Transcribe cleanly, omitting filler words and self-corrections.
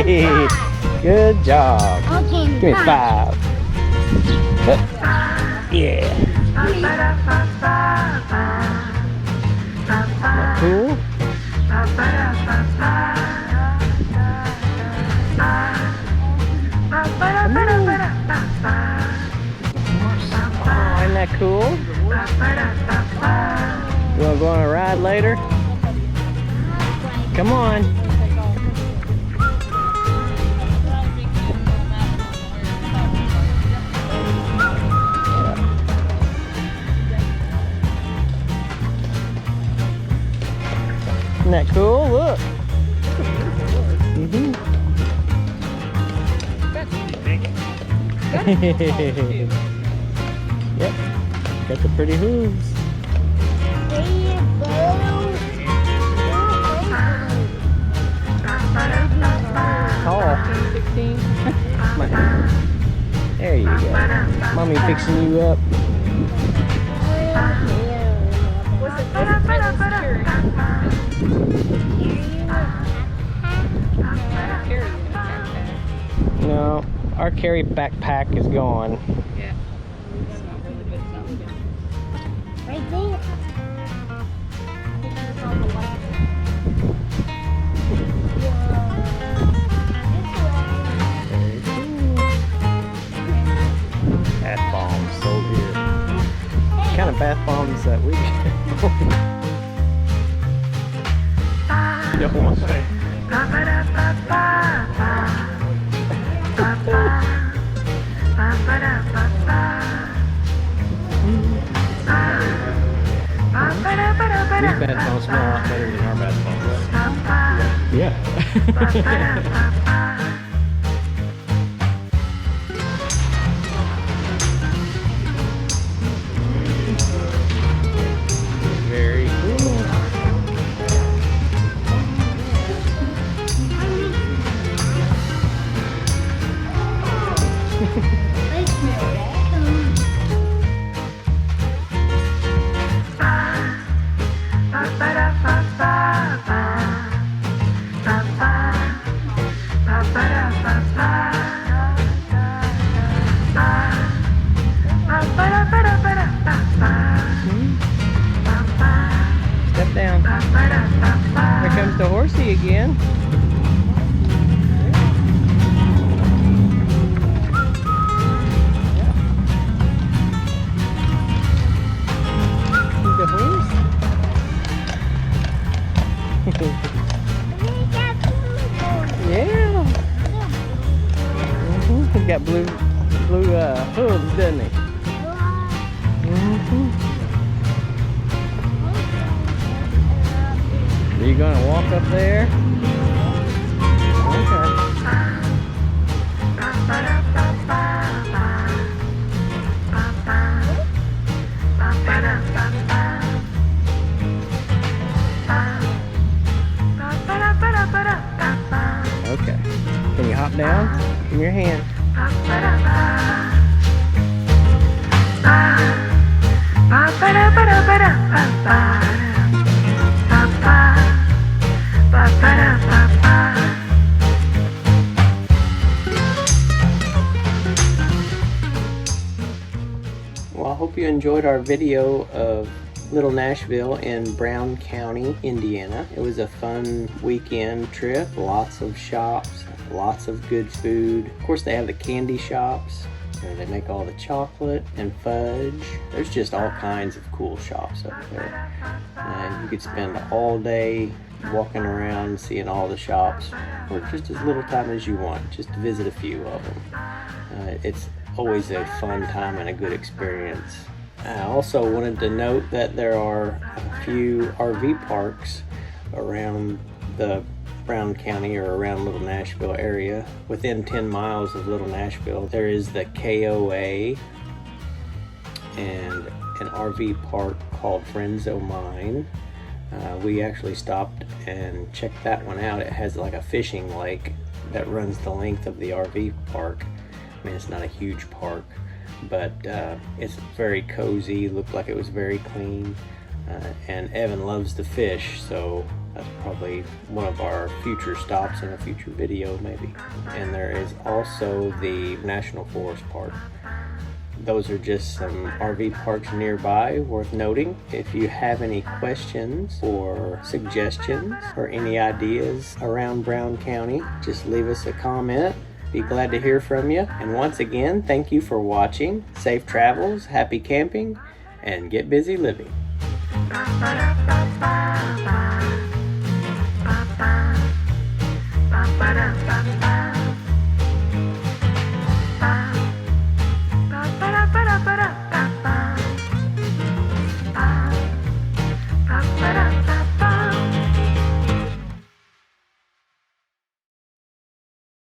Good job. Okay, Give me 5. Yeah. Isn't that cool? Oh, isn't that cool? You want to go on a ride later? Come on. Isn't that cool? Look. Yep. Got the pretty hooves. Tall. 16. There you go. Mommy fixing you up. No, our carry backpack is gone. Yeah. It's not really good. It's not really good. Right there. Bath bombs sold here. What kind of bath bombs that we don't want to say. These bath bombs smell a lot better than our bath bombs. Yeah. Very cool. Step down. Here comes the horsey again. He's the horse. Yeah. He's got blue hooves, doesn't he? Are you gonna walk up there? Okay. Okay. Can you hop down? Give me your hand. Well, I hope you enjoyed our video of Little Nashville in Brown County, Indiana. It was a fun weekend trip, lots of shops, lots of good food. Of course, they have the candy shops where they make all the chocolate and fudge. There's just all kinds of cool shops up there. You could spend all day walking around seeing all the shops for just as little time as you want, just to visit a few of them. It's always a fun time and a good experience. I also wanted to note that there are a few RV parks around the Brown County or around Little Nashville area. Within 10 miles of Little Nashville, there is the KOA and an RV park called Friends O' Mine. We actually stopped and checked that one out. It has like a fishing lake that runs the length of the RV park. I mean, it's not a huge park, but it's very cozy. Looked like it was very clean. and Evan loves to fish, so that's probably one of our future stops in a future video maybe. And there is also the National Forest Park. Those are just some RV parks nearby worth noting. If you have any questions or suggestions or any ideas around Brown County, just leave us a comment. Be glad to hear from you. And once again, thank you for watching. Safe travels, happy camping, and get busy living.